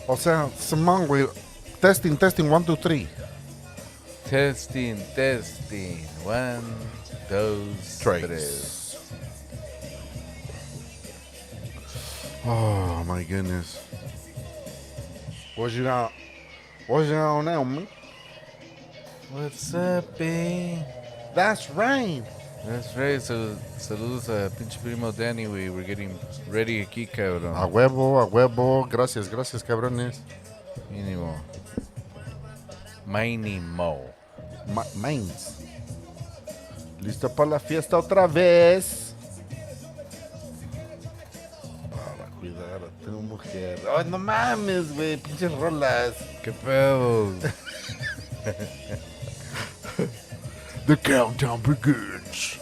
O sea, Simón, güey. Testing, testing, 1, 2, 3. Testing, testing. 1, 2, 3. Trace. Oh, my goodness. What you got on now, man? What's up, eh? That's right. That's right. So, saludos a pinche primo Danny, güey. We're getting ready aquí, cabrón. A huevo, a huevo. Gracias, gracias, cabrones. Mínimo. Mínimo. Mains. Listo para la fiesta otra vez. Para cuidar a tu mujer. Ay, no mames, güey. Pinches rolas. ¿Qué pedo? The countdown begins.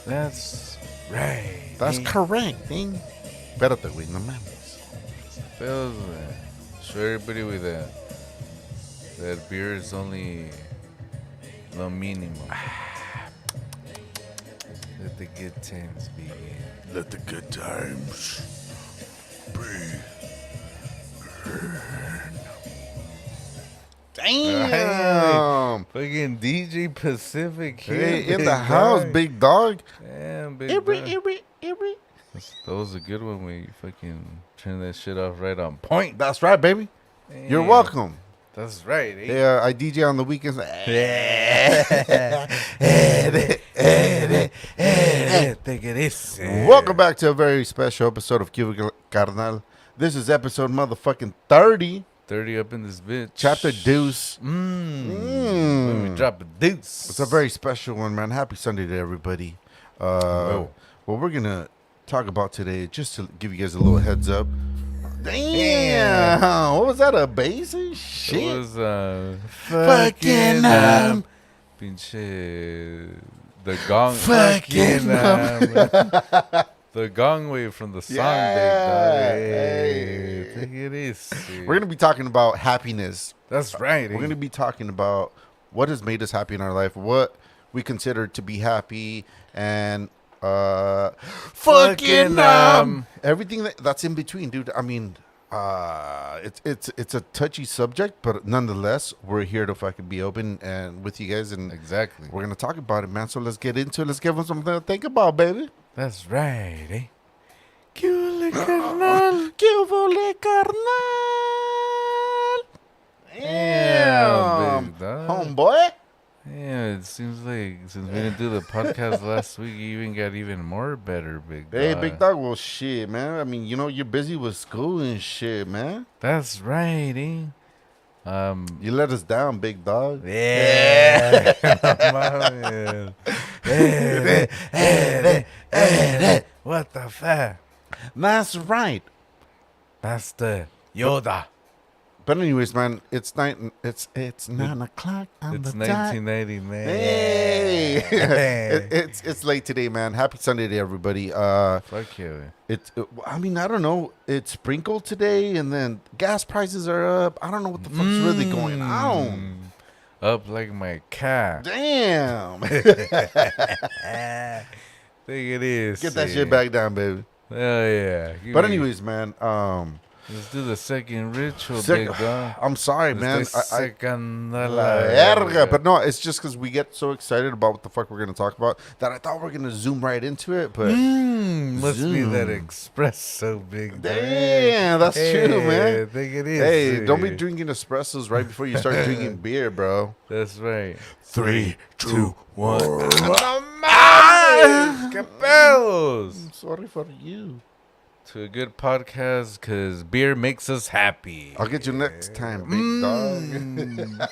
That's right. That's eh? correct, thing. Espérate, güey, no mames. Pedos, güey. Show everybody with that beer is only the minimum. Let the good times begin. Let the good times begin. Damn. Fucking DJ Pacific here. Hey, in big the house, dog. big dog. Damn, big Every. That was a good one when you fucking turn that shit off right on point. That's right, baby. You're Damn. welcome. That's right. Eh? Yeah, I DJ on the weekends. Think it is. Welcome back to a very special episode of Cuba Carnal. This is episode motherfucking 30, 30 up in this bitch. chapter deuce. When we drop a deuce. It's a very special one, man. Happy Sunday to everybody. What we're going to talk about today, just to give you guys a little heads up. Damn. What was that, a bass and shit? It was Fucking, pinche the gong Fucking, the gong wave from the song, Yeah, big dog. hey. Hey, take it easy. We're going to be talking about happiness. That's right. We're going to be talking about what has made us happy in our life, what we consider to be happy, and everything that's in between, dude. I mean, it's a touchy subject, but nonetheless, we're here to fucking be open and with you guys, and exactly. we're gonna talk about it, man. So let's get into it. Let's give them something to think about, baby. That's right. Eh? Que carnal. Que vole, carnal. Damn, big dog. Homeboy. Yeah, it seems like since we didn't do the podcast last week, you even got even more better, big dog. Hey, big dog. Well, shit, man. I mean, you're busy with school and shit, man. That's right, eh? You let us down, big dog. Yeah. What the fuck? That's right. That's the Yoda. But anyways, man, it's 9 o'clock on It's the dot. 1999. Hey, it's late today, man. Happy Sunday to everybody. Fuck you. I mean, I don't know. It's sprinkled today, and then gas prices are up. I don't know what the fuck's really going on. Up like my cat. Damn. Think it is. Get that shit back down, baby. Oh yeah. But anyways, man, let's do the second ritual, Sec- big dog. I'm sorry, man. Second La verga. But no, it's just because we get so excited about what the fuck we're going to talk about that I thought we were going to zoom right into it. But must be that Zoom. espresso, big dog. damn, that's true, man. I think it is. Hey, don't be drinking espressos right before you start drinking beer, bro. That's right. 3, 2, 1. No mames, ¿qué pedos? Sorry for you. To a good podcast, because beer makes us happy. I'll get you next time, big dog.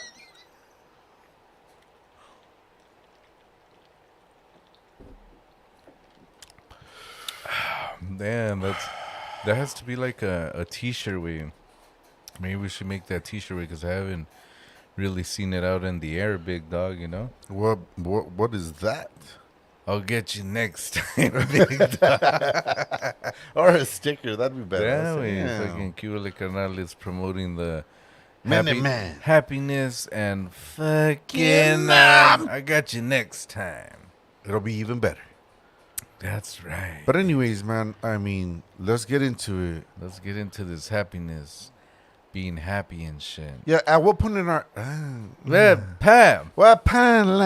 Damn, that has to be like a t-shirt way. Maybe we should make that t-shirt way because I haven't really seen it out in the air, big dog, you know? What is that? I'll get you next time, big dog. Or a sticker, that'd be better. That way, Damn. fucking Cuba Le Carnal is promoting the Man. happiness and fucking Get 'em. I got you next time. It'll be even better. That's right. But anyways, man, I mean, let's get into it. Let's get into this happiness, being happy and shit. Yeah, at what point in our Pam. what pan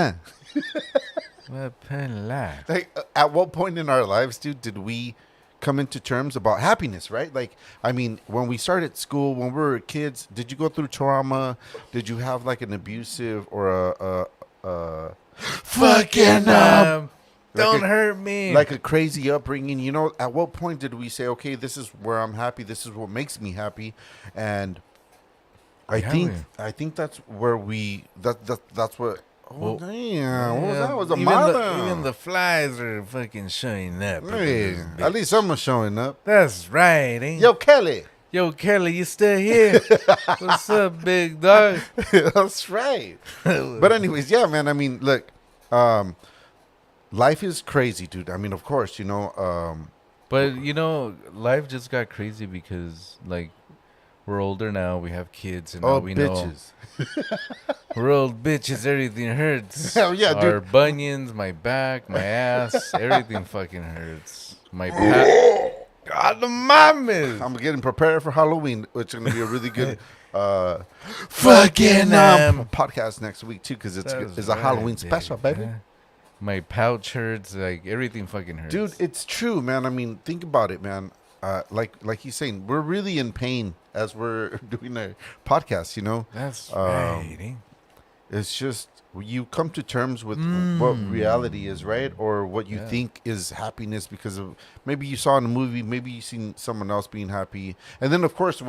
Life. like at what point in our lives, dude, did we come into terms about happiness, right? Like, I mean, when we started school, when we were kids, did you go through trauma? Did you have like an abusive or a fucking Don't a- hurt me. like a crazy upbringing? You know, at what point did we say, okay, this is where I'm happy, this is what makes me happy? And Yeah, I think that's where that's what. Oh Well, damn! What was that? Was a even mother? even the flies are fucking showing up. Hey, at least someone's showing up. That's right, ain't Yo, Kelly. Yo, Kelly, you still here? What's up, big dog? That's right. But anyways, yeah, man. I mean, look, life is crazy, dude. I mean, of course, you know. But you know, life just got crazy because like we're older now. We have kids, and now Oh, we know bitches. we're old bitches. Everything hurts. Hell yeah, dude. Our bunions, my back, my ass, everything fucking hurts. My back. God, the mamas. I'm getting prepared for Halloween, which is gonna be a really good Fucking, podcast next week too, because it's That's a right, Halloween special, baby. My pouch hurts. Like everything fucking hurts. Dude, it's true, man. I mean, think about it, man. Like he's saying, we're really in pain as we're doing a podcast. You know, That's um, right. Eh? it's just you come to terms with what reality is, right? Or what you Yeah. think is happiness because of maybe you saw in a movie, maybe you seen someone else being happy, and then of course,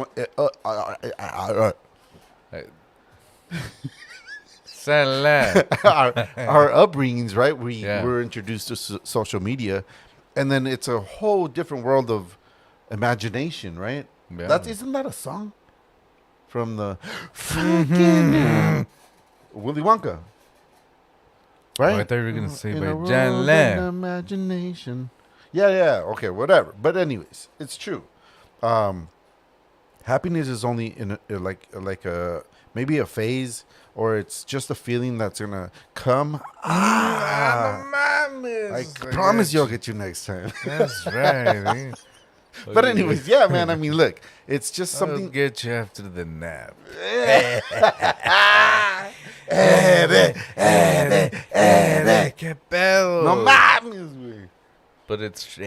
Salah. our upbringings, right? We Yeah. were introduced to social media, and then it's a whole different world of imagination, right? Yeah. That isn't that a song from the fucking Willy Wonka, right? Oh, I thought you were gonna say In by a world John of Lamb. imagination. Yeah. Okay, whatever. But anyways, it's true. Happiness is only in like a maybe a phase, or it's just a feeling that's gonna come. I promise you, I'll get you next time. That's right. Eh? But anyways, yeah, man. I mean, look, it's just I'll something. get you after the nap. Que pedo. No mames, güey. But it's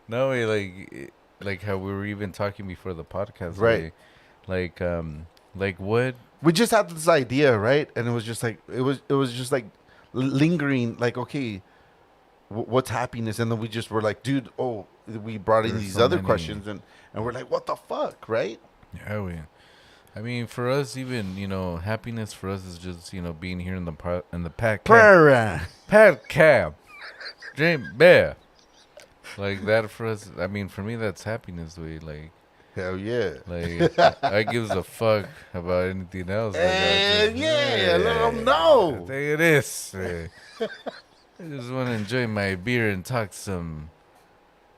no way, like how we were even talking before the podcast, Right. like what? We just had this idea, right? And it was just like it was just like lingering, like, okay, what's happiness? And then we just were like, dude, oh, we brought in There's these so other many. questions, and we're like, what the fuck, right? Yeah, I mean, for us, even happiness for us is just being here in the pack cab, dream bear, like that for us. I mean, for me, that's happiness. Hell yeah. I gives a fuck about anything else. Hell yeah, let 'em know. Take it is. I just want to enjoy my beer and talk some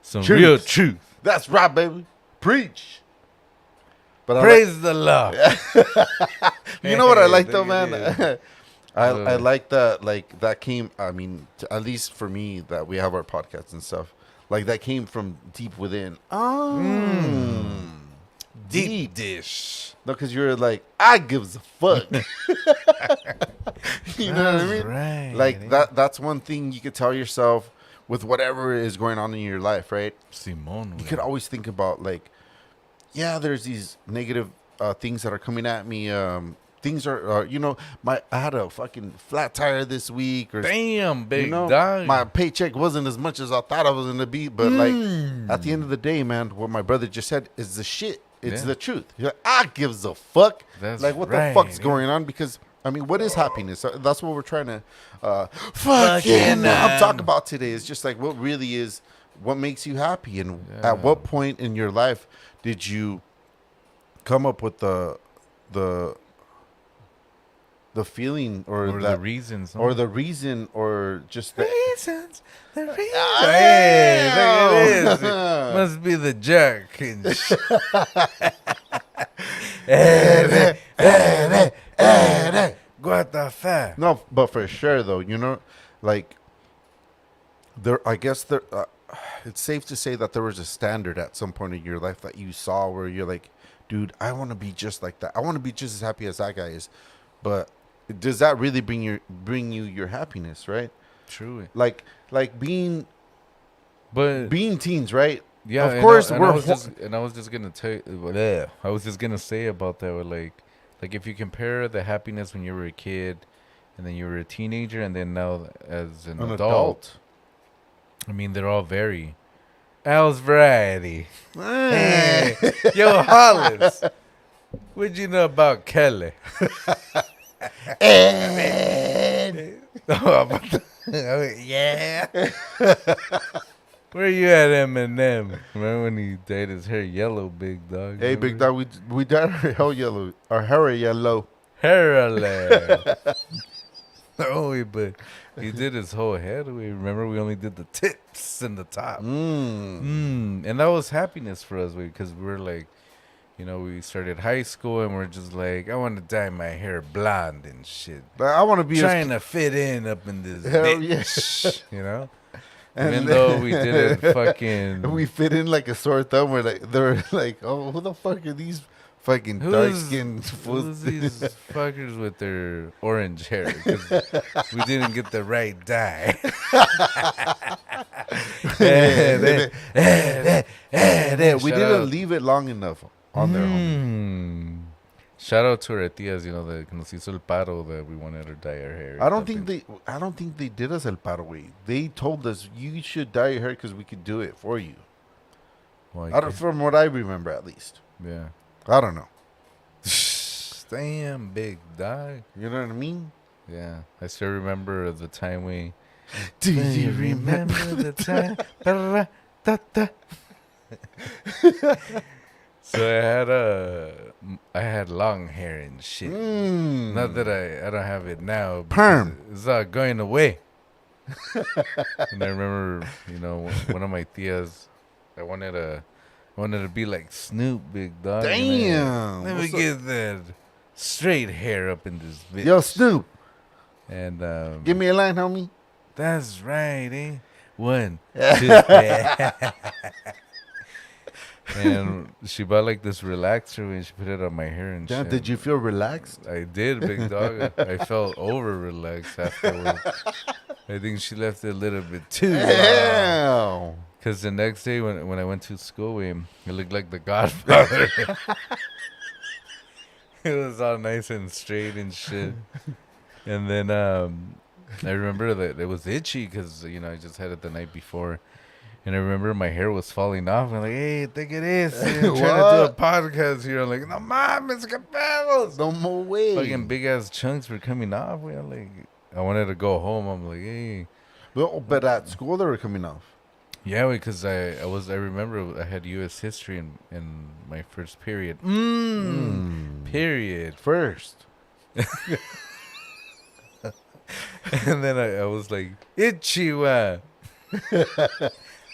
Truth. real truth. That's right, baby. Preach. But Praise the Lord. you know what I like though, There it man? I like that. Like that came. I mean, at least for me, that we have our podcasts and stuff. Like that came from deep within. Deep dish. No, because you're like, I gives a fuck. You know what I mean? Right. Like that's one thing you could tell yourself with whatever is going on in your life, right? Simone. You could always think about like, yeah, there's these negative things that are coming at me. Things are, I had a fucking flat tire this week, or Damn, big you know, dog. my paycheck wasn't as much as I thought I was gonna be. But like at the end of the day, man, what my brother just said is the shit. It's Yeah. the truth. You're like, I gives a fuck. That's like what right, the fuck's yeah. going on? Because I mean, what is happiness? That's what we're trying to Fucking, talk about today. It's just like what really is, what makes you happy, and Yeah. at what point in your life did you come up with the feeling or or that the reasons. or the reason or just the reasons. The reasons. Ah, Hey, damn. look at this. It must be the jerk. And sh- What the fuck? No, but for sure though, like I guess it's safe to say that there was a standard at some point in your life that you saw where you're like, dude, I want to be just like that. I want to be just as happy as that guy is. But does that really bring you your happiness, right? True. Like But being teens, right? yeah, Of course, I was just gonna tell I was just gonna say about that. With like if you compare the happiness when you were a kid, and then you were a teenager, and then now as an adult, I mean they're all very. Al's variety. Hey, yo, Hollis, what you know about Kelly? Yeah. Where you at, Eminem? Remember when he dyed his hair yellow, big dog? Hey, big dog, we dyed our hair yellow. Hair. Oh, but he did his whole head. We remember we only did the tips and the top. And that was happiness for us because we were like, you know, we started high school and we're just like, I want to dye my hair blonde and shit. But I want to be Trying to fit in up in this Hell bitch, you know? And Even then- though we didn't fucking... we fit in like a sore thumb. We're like, they're like, oh, who the fuck are these fucking dark Who's skinned fools? these fuckers with their orange hair? 'Cause we didn't get the right dye. We Shout didn't out. leave it long enough on their homie. Shout out to our tias, you know, that nos hizo el paro that we wanted to dye our hair. I don't think they did us el paro, güey. They told us you should dye your hair because we could do it for you. From what I remember, at least. Yeah. I don't know. Damn, big dye. You know what I mean? Yeah. I still remember the time we... Do you remember the time? Da-da-da-da. So I had long hair and shit. Not that I don't have it now. Perm. It's not going away. And I remember, you know, one of my tias, I wanted to be like Snoop, big dog. Damn. Let me What's up? get that straight hair up in this bitch. Yo, Snoop, And give me a line, homie. that's right, eh? 1, 2, and she bought like this relaxer and she put it on my hair and Damn, shit. did you feel relaxed? I did, big dog. I felt over relaxed afterwards. I think she left it a little bit too long. Damn. Because the next day when I went to school, it looked like the Godfather. It was all nice and straight and shit. And then I remember that it was itchy because, you know, I just had it the night before. And I remember my hair was falling off. I'm like, hey, think it is. I'm trying to do a What? podcast here. I'm like, no mames, que pedos. No more way. Fucking big ass chunks were coming off. I'm like, I wanted to go home. I'm like, hey. But at school they were coming off. Yeah, because I remember I had U.S. history in my first period. Period. First. And then I was like, itchy wa.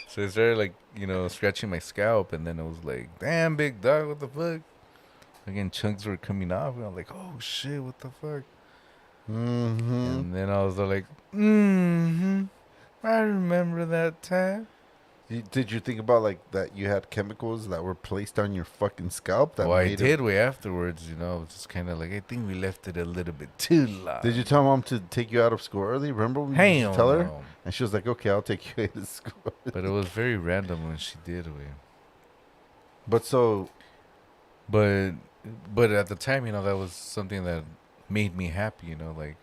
So I started like, you know, scratching my scalp, and then I was like, damn, big dog, what the fuck? Again, chunks were coming off, and I was like, oh shit, what the fuck? Mm-hmm. And then I was like, I remember that time. Did you think about like that you had chemicals that were placed on your fucking scalp? That Well, I made it- did way afterwards, you know, just kind of like, I think we left it a little bit too long. Did you tell mom to take you out of school early? Remember we used Hell to tell her? no. And she was like, okay, I'll take you to school. But it was very random when she did it. But so, But at the time, you know, that was something that made me happy, you know, like,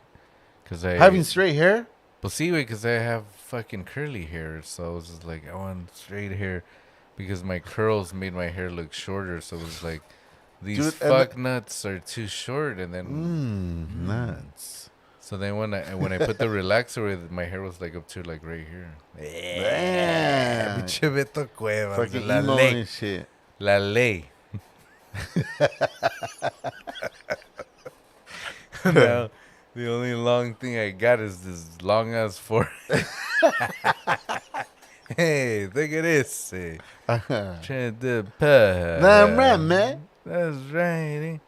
because I... having straight hair? Well, see, because I have fucking curly hair, so I was just like, I want straight hair because my curls made my hair look shorter. So it was like, these Dude, and fuck nuts are too short, and then Nuts. so then when I put the relaxer with, my hair was like up to like right here. Damn. Pinche Beto Cuevas, Fucking la emo ley, and shit. la ley. Now, the only long thing I got is this long ass forehead. Hey, think of this. Trying to do Damn right, man. That's right.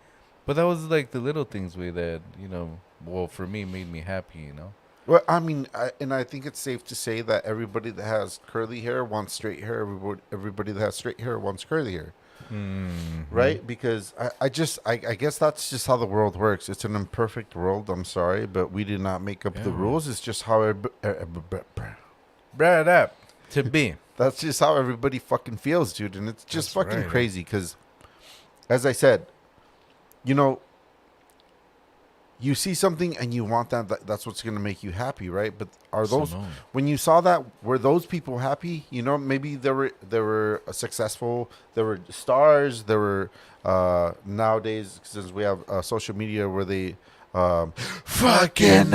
But that was like the little things way that, you know, well, for me, made me happy, you know? Well, I mean, I think it's safe to say that everybody that has curly hair wants straight hair. Everybody that has straight hair wants curly hair, right? Because I guess that's just how the world works. It's an imperfect world. I'm sorry, but we did not make up the Yeah. rules. It's just how Brought up to be. that's just how everybody fucking feels, dude. And it's just That's fucking right. crazy because, as I said, you know, you see something and you want that's what's going to make you happy, right? But are So those no. when you saw that, were those people happy? You know, maybe they were successful, there were stars, there were nowadays, since we have social media where they fucking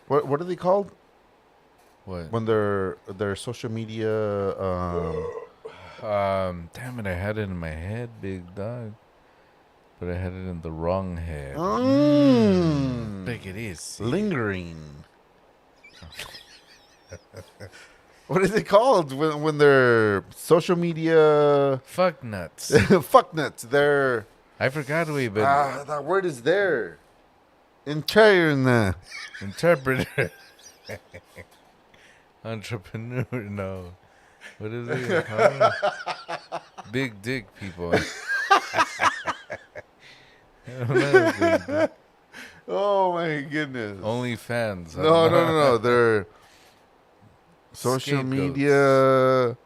what are they called What? when their social media Damn it! I had it in my head, big dog, but I had it in the wrong head. Big it is. lingering. What is it called when they're social media Fuck nuts. fuck nuts? They're I forgot we, but that word is there. Interna. interpreter, entrepreneur. No, what is it? Big dick people. I don't know, big dick. Oh my goodness. Only fans. No. They're social Scapegoats. media.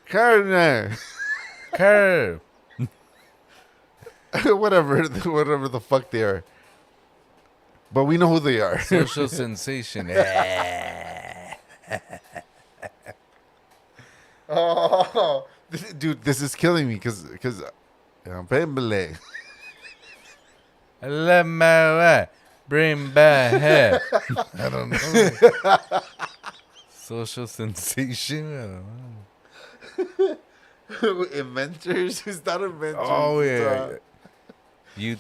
Carne. Curve. whatever the fuck they are. But we know who they are. Social sensation. Oh, dude, this is killing me because Pembele. Let my way. Bring back hair. I don't know. Social sensation. I don't know. Inventors? It's not inventors. Oh it's, yeah. You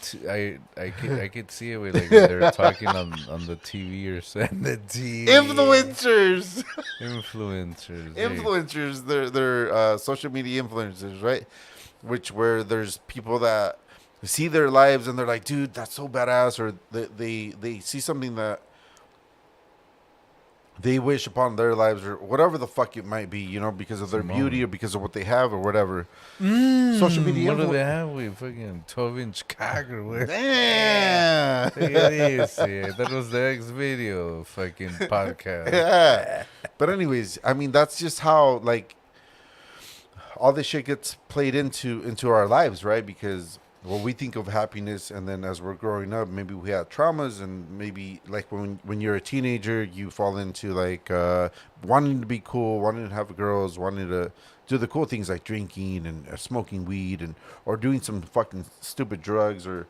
I could see it with like when they're talking on the TV or something. The TV. influencers. Influencers. Influencers. They're social media influencers, right? Where there's people that see their lives and they're like, dude, that's so badass, or they see something that they wish upon their lives, or whatever the fuck it might be, you know, because of their Simone. beauty or because of what they have or whatever. Social media. What do they have? We fucking 12-inch cock or what? Damn. Look at this. Yeah, that was the X video fucking podcast. Yeah. But anyways, I mean, that's just how like all this shit gets played into our lives, right? Because when we think of happiness, and then as we're growing up, maybe we have traumas, and maybe like when you're a teenager, you fall into like wanting to be cool, wanting to have girls, wanting to do the cool things like drinking and smoking weed, and or doing some fucking stupid drugs, or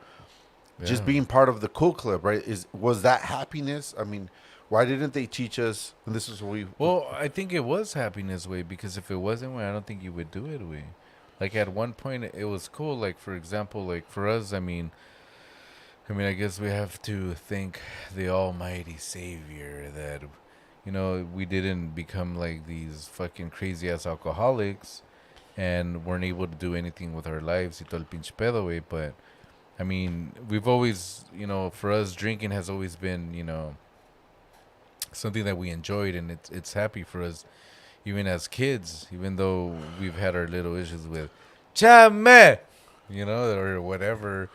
just Yeah. being part of the cool club, right? Was that happiness? I mean, why didn't they teach us? And this is what we. Well, I think it was happiness way, because if it wasn't way, I don't think you would do it way. Like at one point it was cool. Like for example, like for us, I mean, I guess we have to thank the Almighty Savior that, you know, we didn't become like these fucking crazy ass alcoholics, and weren't able to do anything with our lives. Y todo el pinche pedo, way. But I mean, we've always, you know, for us, drinking has always been, you know, something that we enjoyed, and it's happy for us, even as kids, even though we've had our little issues with chame, you know, or whatever.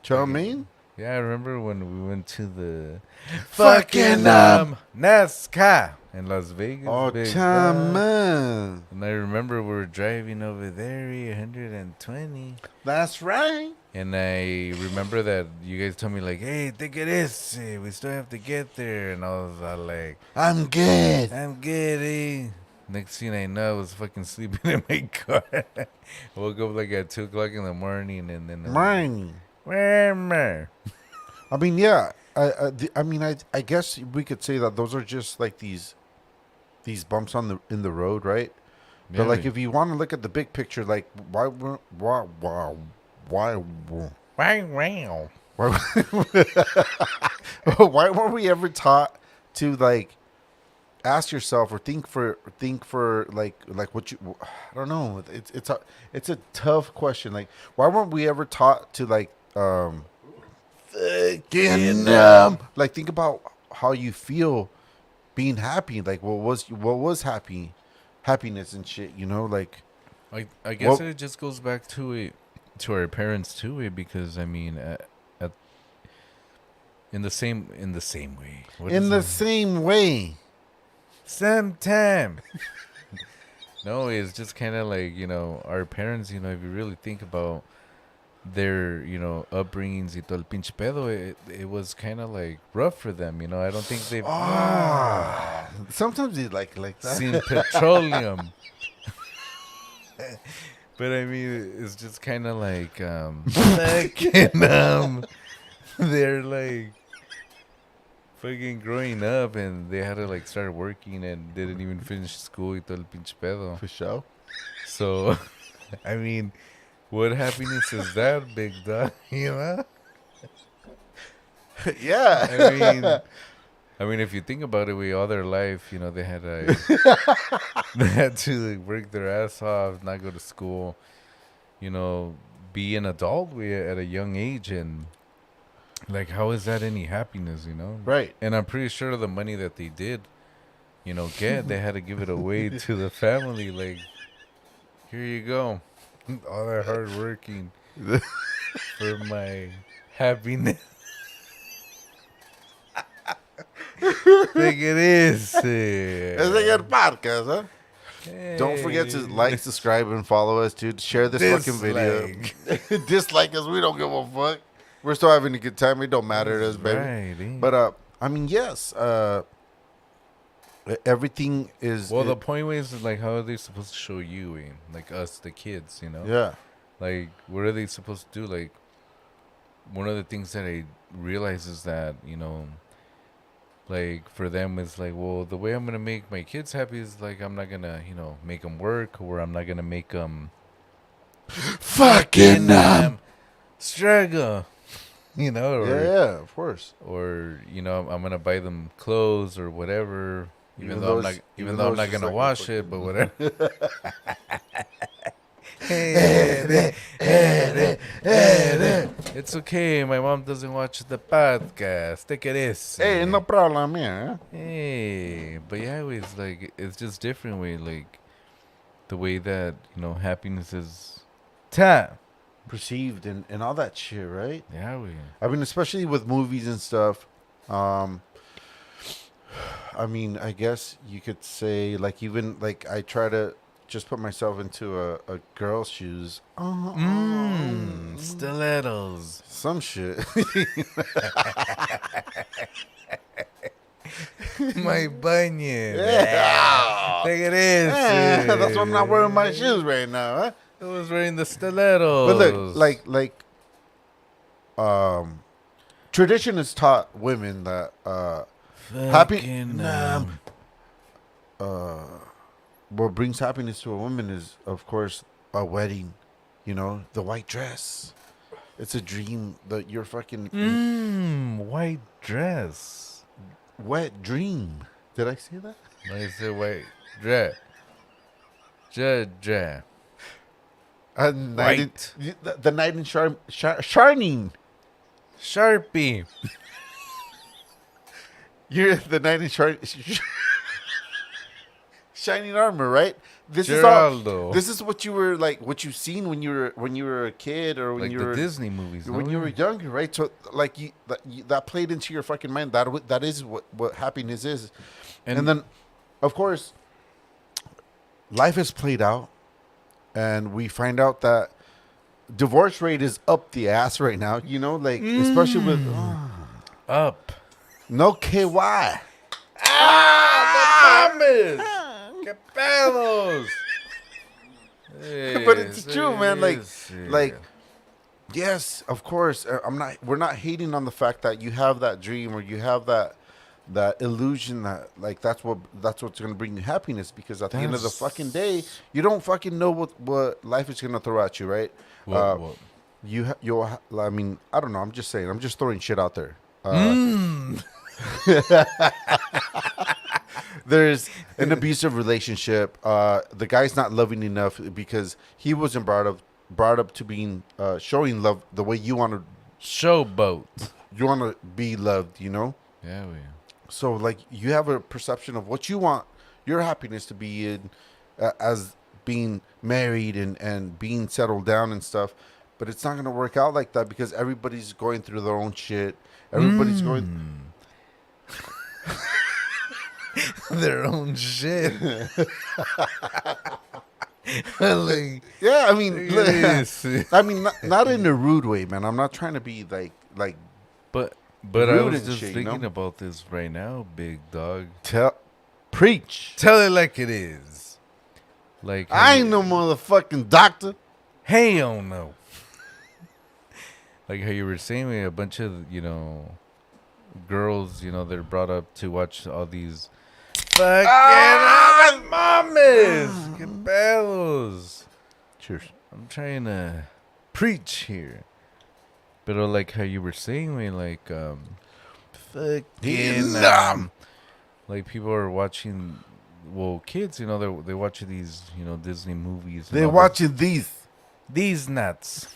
Chow mein? Yeah, I remember when we went to the Fucking, NASCAR in Las Vegas. Oh, big chow dog. mein. And I remember we were driving over there, 120. That's right. And I remember that you guys told me, like, hey, take it easy. We still have to get there. And I was all like, I'm good. I'm good, eh? Next thing I know, I was fucking sleeping in my car. I woke up like at 2 o'clock in the morning, and then Mine. Where? I mean, yeah. I guess we could say that those are just like these bumps in the road, right? But like, if you want to look at the big picture, like why why weren't we ever taught to like ask yourself or think for like what you, I don't know, it's a tough question. Like, why weren't we ever taught to like fucking like think about how you feel being happy. Like what was happiness and shit, you know, like I guess Well- it just goes back to our parents too, because I mean, at in the same way. What in is the it? same way. Sometime. No, it's just kind of like, our parents, if you really think about their, upbringings y todo el pinche pedo, it was kind of like rough for them, I don't think they've Sometimes you like that. seen petroleum. But I mean, it's just kind of like, they're like fucking growing up and they had to like start working and didn't even finish school y todo el pinche pedo. For sure. So, I mean, what happiness is that, big dog? Yeah. I mean, if you think about it, all their life, they had they had to like, work their ass off, not go to school, be an adult at a young age, and like, how is that any happiness, Right. And I'm pretty sure the money that they did, get, they had to give it away to the family. Like, here you go, all that hard working for my happiness. Think it is. It's like a podcast, huh? Don't forget to like, subscribe, and follow us, dude. Share this fucking video. Dislike us. We don't give a fuck. We're still having a good time. It don't matter to us, baby. Right, But I mean, yes. Everything is. well, the point is like, how are they supposed to show you, like us, the kids, Yeah. Like, what are they supposed to do? Like, one of the things that I realize is that, like, for them, it's like, well, the way I'm gonna make my kids happy is like, I'm not gonna, make them work, or I'm not gonna make them Fucking struggle, or, Yeah, of course. or I'm gonna buy them clothes or whatever, even though I'm it's not just gonna like a wash it, but whatever. It's okay. My mom doesn't watch the podcast. Take it easy. Hey, no problem, yeah. Hey, but yeah, it's like, it's just different way, like the way that happiness is time. Perceived and all that shit, right? Yeah, I mean, especially with movies and stuff. I mean, I guess you could say, like, even like I try to just put myself into a girl's shoes. stilettos. Some shit. My bunion. Yeah. Take it easy. Yeah, that's why I'm not wearing my shoes right now, huh? I was wearing the stilettos. But look, like, tradition has taught women that Fucking, what brings happiness to a woman is, of course, a wedding. The white dress. It's a dream that you're fucking white dress. wet dream. Did I say that? I said white dress. Ja. White. The knight in shining. Sharpie. You're the knight in shining armor, right? This Geraldo. This is what you were like. What you seen when you were a kid, or when Like you the were Disney movies. when you were younger, right? So like that played into your fucking mind. That is what happiness is, and then, of course, life has played out, and we find out that divorce rate is up the ass right now. Like especially with up. no KY. Que pedos. But it's true, man. Like, yes, of course. We're not hating on the fact that you have that dream, or you have that illusion that, like, that's what's gonna bring you happiness. Because at the end of the fucking day, you don't fucking know what life is gonna throw at you, right? What? I mean, I don't know. I'm just saying. I'm just throwing shit out there. There's an abusive relationship. The guy's not loving enough because he wasn't brought up to being showing love the way you want to. Showboat. You want to be loved, you know? Yeah, we. So like you have a perception of what you want your happiness to be in as being married and being settled down and stuff, but it's not going to work out like that because everybody's going through their own shit. Everybody's going their own shit. Like, yeah, I mean yes. I mean not in a rude way, man. I'm not trying to be like But I rude was and just shit, you thinking know? about this right now, big dog. preach. Tell it like it is. Like I ain't no motherfucking doctor. hell no. Like how you were saying, a bunch of girls, they're brought up to watch all these fucking mames, que pedos. Cheers. I'm trying to preach here, but like how you were saying, like fucking like people are watching. Well, kids, they watch these, Disney movies. And They're all that. watching These nuts.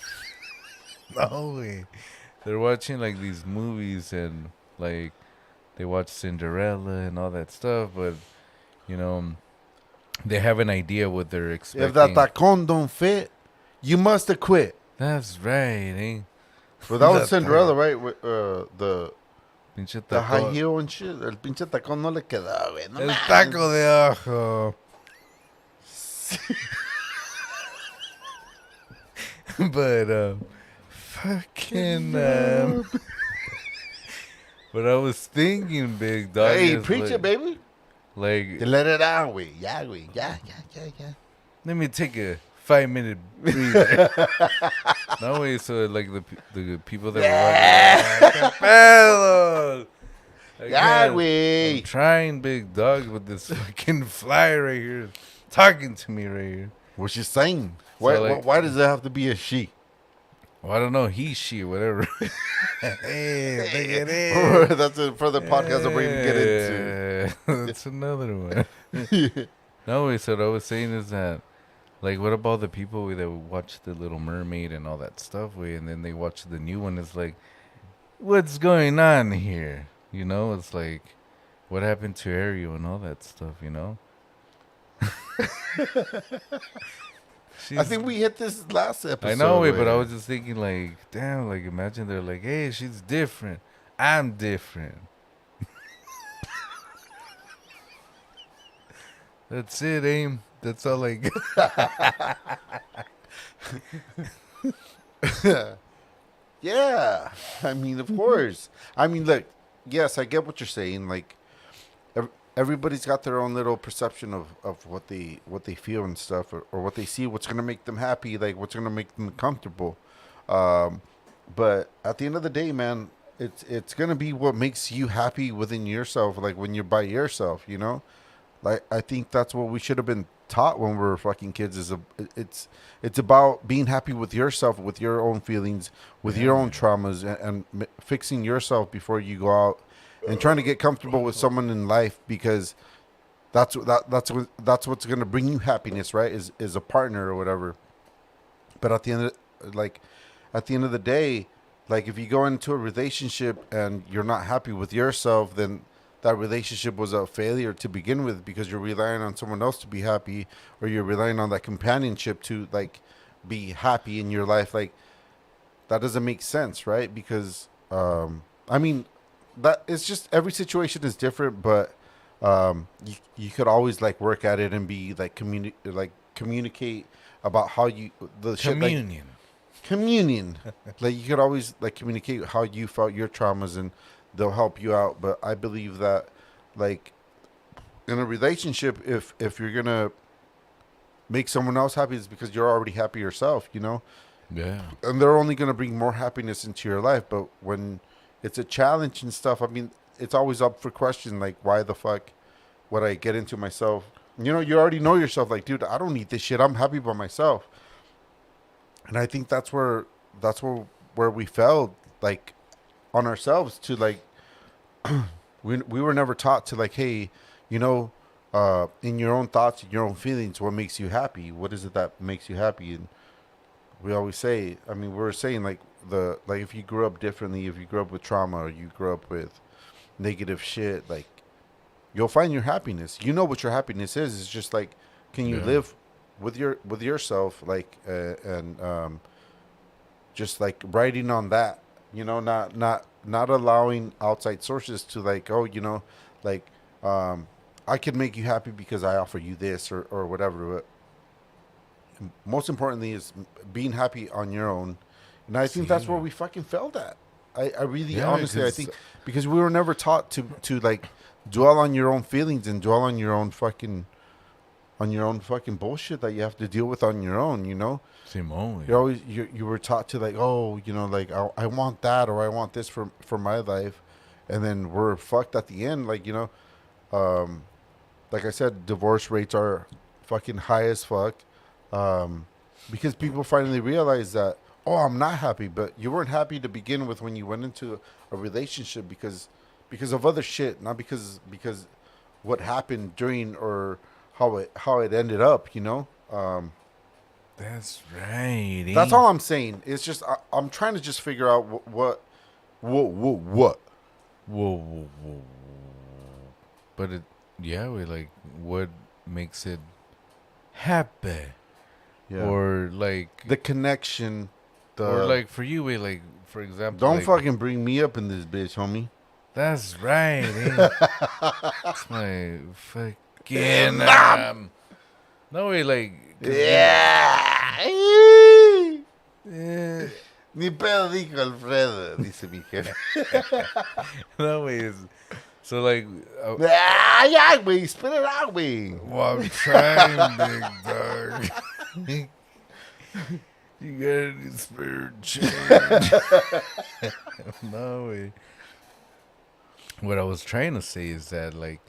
No way. They're watching like these movies and like they watch Cinderella and all that stuff, but they have an idea what they're expecting. If that tacon don't fit, you must have quit. That's right, eh? But that was That Cinderella, right? With, the Pinche high taco. heel and shit. El pinche tacón no le quedaba, güey. No El mames. taco de ojo. But fucking but I was thinking, big dog. Hey, is preach like, it, baby. Like, You let it out, güey. Yeah, güey. Yeah. let me take a 5-minute breather. No way, so like the people that were watching, pedos. Yeah, I'm güey. trying, big dog, with this fucking fly right here, talking to me right here. What's she saying? Why does it have to be a she? Well, I don't know, he, she, whatever. Hey, look at it. That's a further podcast that we're going to get into. That's another one. No, way, so what I was saying is that, like, what about the people that watch The Little Mermaid and all that stuff, and then they watch the new one? It's like, what's going on here? It's like, what happened to Ariel and all that stuff, I think we hit this last episode. I know it, but I güey. was just thinking, like, damn, like, imagine they're like, hey, she's different. I'm different. That's it, aim. That's all I got. Yeah. I mean, of course. I mean, look, yes, I get what you're saying. Like, everybody's got their own little perception of what they feel and stuff, or what they see, what's going to make them happy, like what's going to make them comfortable. But at the end of the day, man, it's going to be what makes you happy within yourself, like when you're by yourself, Like, I think that's what we should have been taught when we were fucking kids. It's about being happy with yourself, with your own feelings, with your own traumas, and fixing yourself before you go out and trying to get comfortable with someone in life, because that's what's gonna bring you happiness, right? Is a partner or whatever. But at the end of the day, like if you go into a relationship and you're not happy with yourself, then that relationship was a failure to begin with, because you're relying on someone else to be happy, or you're relying on that companionship to like be happy in your life. Like, that doesn't make sense, right? Because I mean, that it's just every situation is different, but you could always like work at it and be like communicate about how you communion. Like you could always like communicate how you felt your traumas, and they'll help you out. But I believe that, like, in a relationship, if you're gonna make someone else happy, it's because you're already happy yourself, Yeah. and they're only gonna bring more happiness into your life. But when it's a challenge and stuff, I mean, it's always up for question, like, why the fuck would I get into myself? You already know yourself, like, dude, I don't need this shit. I'm happy by myself. And I think that's where we failed, like, on ourselves, to like we were never taught to like, hey, in your own thoughts, in your own feelings, what makes you happy? What is it that makes you happy? And we always say, I mean, we're saying like, the like if you grew up differently, if you grew up with trauma, or you grew up with negative shit, like you'll find your happiness. You know what your happiness is. It's just like, can you Yeah. live with yourself, like and just like writing on that, not allowing outside sources to like, oh, like I can make you happy because I offer you this or whatever. But most importantly is being happy on your own, and I think that's where we fucking failed at. I really Yeah, honestly I 'cause- think because we were never taught to like dwell on your own feelings and dwell on your own fucking bullshit that you have to deal with on your own. Simone. You're always you were taught to like, oh, like I want that or I want this for my life, and then we're fucked at the end. Like like I said, divorce rates are fucking high as fuck, because people finally realize that, oh, I'm not happy, but you weren't happy to begin with when you went into a relationship because of other shit, not because what happened during or how it ended up. That's right. That's all I'm saying. It's just I'm trying to just figure out what. Whoa, whoa, whoa. But like, what makes it happy? Yeah. Or like, The connection. or like for you, like for example, Don't like, fucking bring me up in this bitch, homie. That's right. That's my fucking no way, like Yeah. eh, Ni pedo dijo Alfredo, dice mi jefe. no way is so like Yeah, güey, spit it out, güey. well, I'm trying, big dog. You got any spare change? No way. What I was trying to say is that like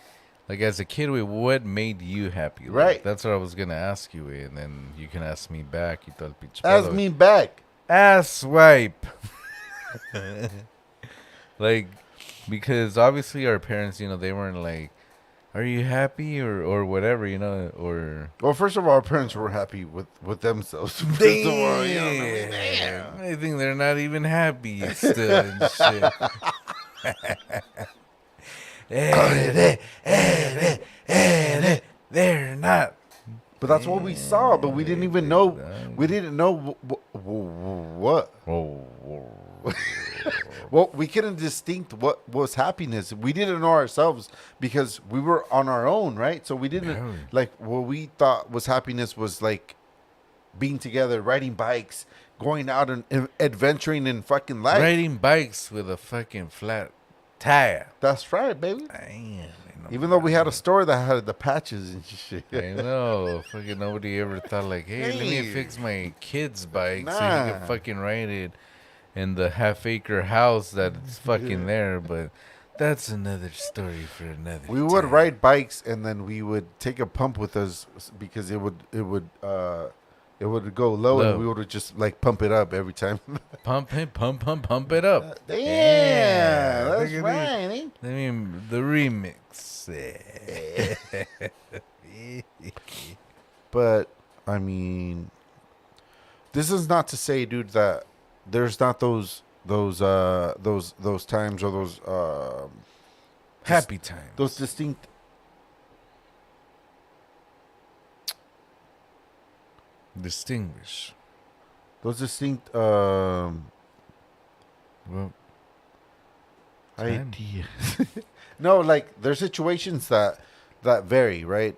as a kid, what made you happy? Like, Right. That's what I was gonna ask you, and then you can ask me back. You thought Ask me back. ass wipe. Like, because obviously our parents, they weren't like, "Are you happy?" or whatever, or. Well, first of all, our parents were happy with themselves. First of all, you know what I mean? Damn. I think they're not even happy still and shit. They're not. But that's what we saw. But we didn't even know. We didn't know what. Well, we couldn't distinct what was happiness. We didn't know ourselves because we were on our own, right? So we didn't Yeah. like what we thought was happiness was like being together, riding bikes, going out and adventuring in fucking life. Riding bikes with a fucking flat tire. That's right, baby. Damn. Even though we had a store that had the patches and shit. I know. Fucking nobody ever thought like, hey, let me Hey. fix my kid's bike so he Nah. can fucking ride it in the half-acre house that's fucking there. But that's another story for another We would time. ride bikes and then we would take a pump with us because it would go low and we would just like pump it up every time. Pump it up. Damn, that's look at right. Eh? I mean, the remix. But I mean, this is not to say, dude, that there's not those times or those Happy times. those distinct. Distinguish. Those distinct Well, ideas. No, like there's situations that vary, right?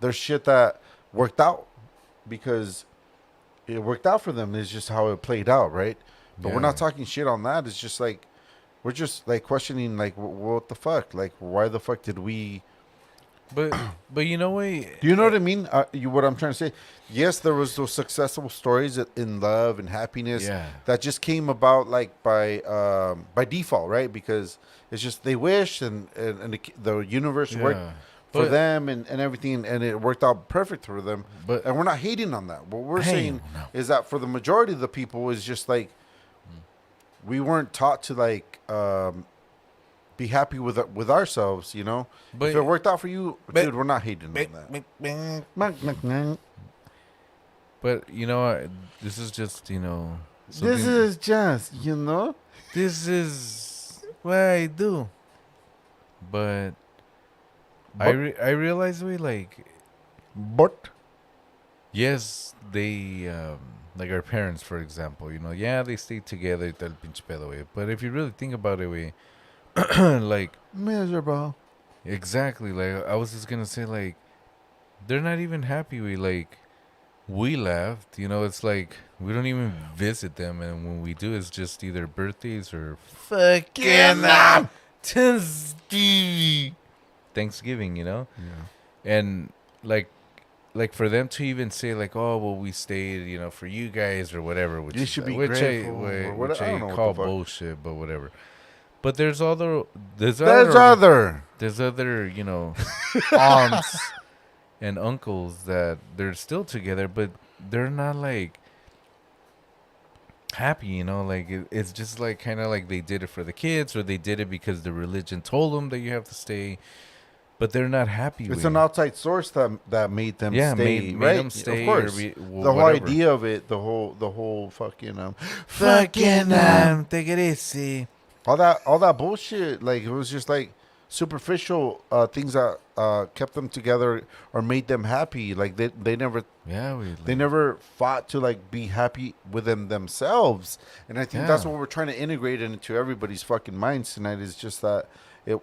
There's shit that worked out because it worked out for them. It's just how it played out, right? But we're not Yeah. talking shit on that. It's just like we're just like questioning, like what the fuck? Like why the fuck did we? but you know what? Do you know what I mean? What I'm trying to say? Yes, there was those successful stories in love and happiness Yeah. that just came about like by default, right? Because it's just they wished and the universe worked Yeah. for But- them and everything, and it worked out perfect for them. But- and we're not hating on that. What we're Hell saying no. is that for the majority of the people, is just like we weren't taught to like be happy with ourselves, But- if it worked out for you, but- dude, we're not hating on that. But you know, this is just This something- is just, you know. this is what I do. But I realize we like But yes they like our parents for example, you know, yeah, they stay together y tal pinche pedo, güey. But if you really think about it, we like miserable. exactly, like I was just gonna say, like they're not even happy we left, you know. It's like we don't even visit them, and when we do, it's just either birthdays or fucking Thanksgiving, you know. Yeah. And like for them to even say like, oh well, we stayed, you know, for you guys or whatever, which You is- should be which grateful I, or which what- I I don't know what call the fuck. bullshit, but whatever. But there's other There's other. you know, aunts and uncles that they're still together, but they're not like happy, you know. Like it's just like kind of like they did it for the kids, or they did it because the religion told them that you have to stay, but they're not happy. It's with an it. outside source that made them Yeah, stay, made right? them stay, of course. or The whole whatever. idea of it, the whole fucking take it easy. all that bullshit. Like it was just like superficial things that kept them together or made them happy. Like they never Yeah, they never fought to like be happy with themselves. And I think that's Yeah. what we're trying to integrate into everybody's fucking minds tonight. Is just that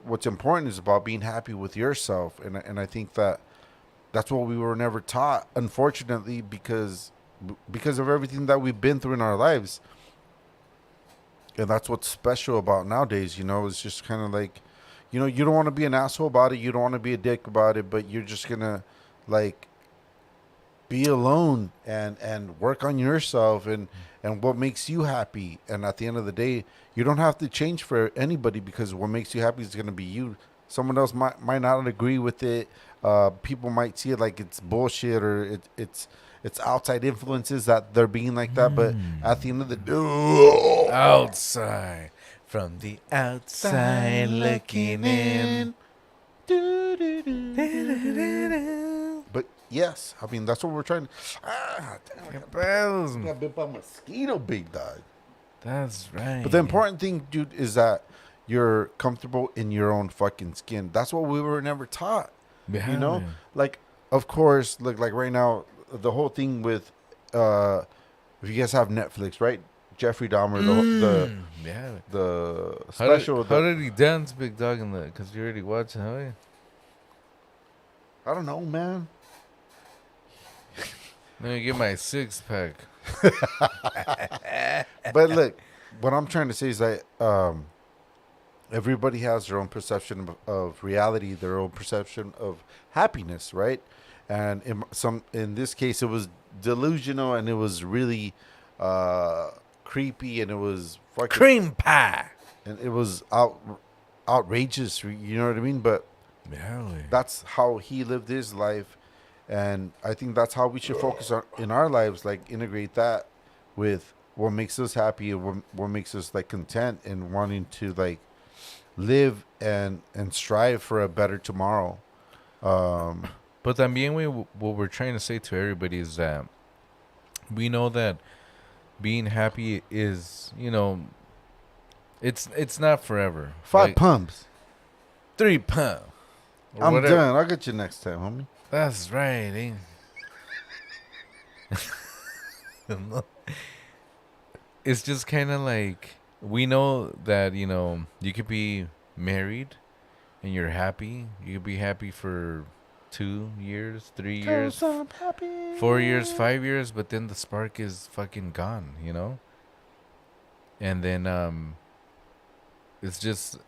what's important is about being happy with yourself. And I think that's what we were never taught, unfortunately, because of everything that we've been through in our lives. And that's what's special about nowadays, you know. It's just kind of like, you know, you don't want to be an asshole about it, you don't want to be a dick about it, but you're just gonna like be alone and work on yourself and what makes you happy. And at the end of the day, you don't have to change for anybody, because what makes you happy is going to be you. Someone else might not agree with it. People might see it like it's bullshit, or it's outside influences that they're being like that. But at the end of the day, outside from the outside looking in. But yes, I mean that's what we're trying. Got bit by a mosquito, big dog. That's right. But the important thing, dude, is that you're comfortable in your own fucking skin. That's what we were never taught. Yeah, You know, man. like of course, look, like right now, the whole thing with if you guys have Netflix, right? Jeffrey Dahmer, Yeah. the How special. how did he dance, big dog, in the? Because you already watched it, huh? I don't know, man. Let me get my 6-pack. But look, what I'm trying to say is that everybody has their own perception of reality, their own perception of happiness, right? And in this case, it was delusional, and it was really creepy, and it was fucking Cream pie. and it was outrageous. You know what I mean? But Yeah. that's how he lived his life, and I think that's how we should focus on in our lives. Like integrate that with what makes us happy and what makes us like content and wanting to like live and strive for a better tomorrow. But también, what we're trying to say to everybody is that we know that being happy is, you know, it's not forever. 5 Like, pumps. 3 pounds. or I'm whatever. done. I'll get you next time, homie. That's right. It's just kind of like we know that, you know, you could be married and you're happy. You could be happy for 2 years, 3 years, 4 years, 5 years, but then the spark is fucking gone, you know? And then it's just,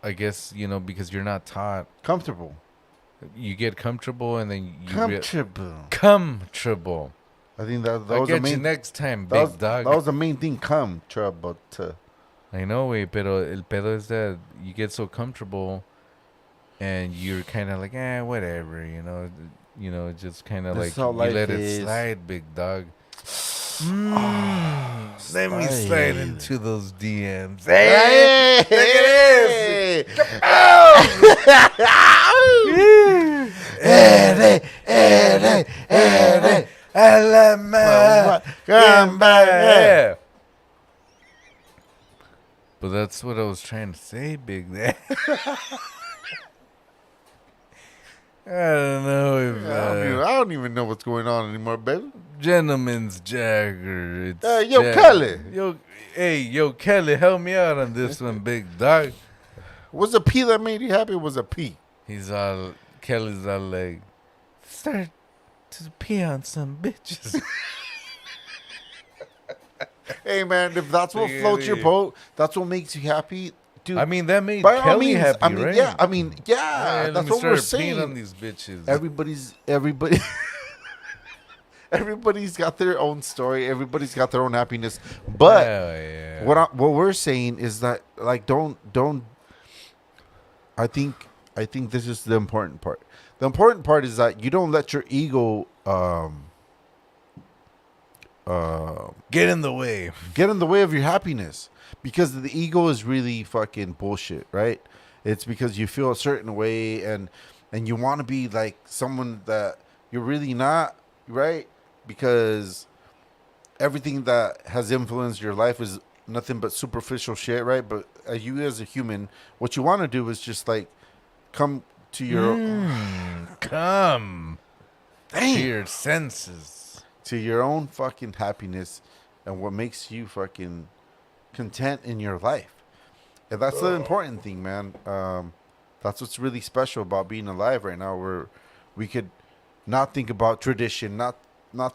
I guess, you know, because you're not taught, Comfortable. you get comfortable and then you comfortable. I think that I'll was the get you main. next time, That big dog. was the main thing. Comfortable. I know, güey, pero el pedo is that you get so comfortable and you're kind of like, whatever, you know, just kind of This like is how you life let it is. slide, big dog. Let me slide slide. into those DMs. Hey, look at this. Come back. Yeah. But that's what I was trying to say, Big Dad. I don't know if I don't even know what's going on anymore, baby. Gentleman's Jagger. It's Yo, Kelly. Yo, Kelly, help me out on this one, big dog. Was a P that made you happy? Was a P? Kelly's all like, start to pee on some bitches. Hey, man, if that's what floats your boat, that's what makes you happy, dude. I mean, that made by all Kelly means, happy, I mean, right? yeah, I mean, yeah, Let that's me what we're start peeing saying. on these bitches. Everybody's got their own story. Everybody's got their own happiness. But Hell yeah. what we're saying is that, like, don't. I think this is the important part. The important part is that you don't let your ego get in the way. get in the way of your happiness, because the ego is really fucking bullshit, right? It's because you feel a certain way and you want to be like someone that you're really not, right? Because everything that has influenced your life is nothing but superficial shit, right? But you as a human, what you want to do is just like come to your Come to Damn. your senses. to your own fucking happiness and what makes you fucking content in your life. And that's the important thing, man. That's what's really special about being alive right now, where we could not think about tradition, not